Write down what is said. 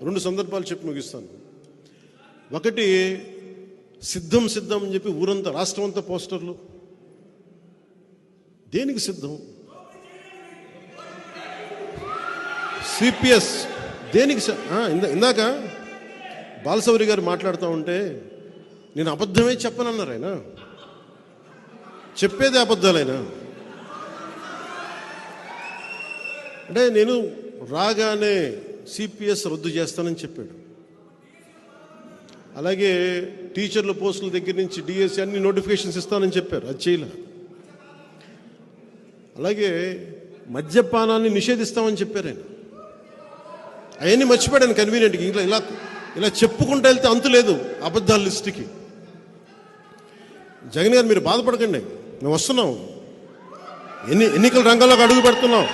2 సందర్భాలు చెప్పి ముగిస్తాను. ఒకటి, సిద్ధం సిద్ధం అని చెప్పి ఊరంతా, రాష్ట్రం అంతా పోస్టర్లు. దేనికి సిద్ధం? సిపిఎస్ దేనికి? ఇందాక బాలశౌరి గారు మాట్లాడుతూ ఉంటే నేను అబద్ధమే చెప్పనన్నారు. ఆయన చెప్పేది అబద్ధాలైనా అంటే నేను రాగానే సిపిఎస్ రద్దు చేస్తానని చెప్పాడు. అలాగే టీచర్ల పోస్టుల దగ్గర నుంచి డిఎస్సి అన్ని నోటిఫికేషన్స్ ఇస్తానని చెప్పారు, అది చేయలే. అలాగే మద్యపానాన్ని నిషేధిస్తామని చెప్పారు ఆయన. అవన్నీ మర్చిపోయాను కన్వీనియంట్గా. ఇలా ఇలా చెప్పుకుంటూ వెళ్తే అంతు లేదు అబద్ధాల లిస్టుకి. జగన్ గారు మీరు బాధపడకండి, మేము వస్తున్నాం, ఎన్నికల రంగంలోకి అడుగు పెడుతున్నాం.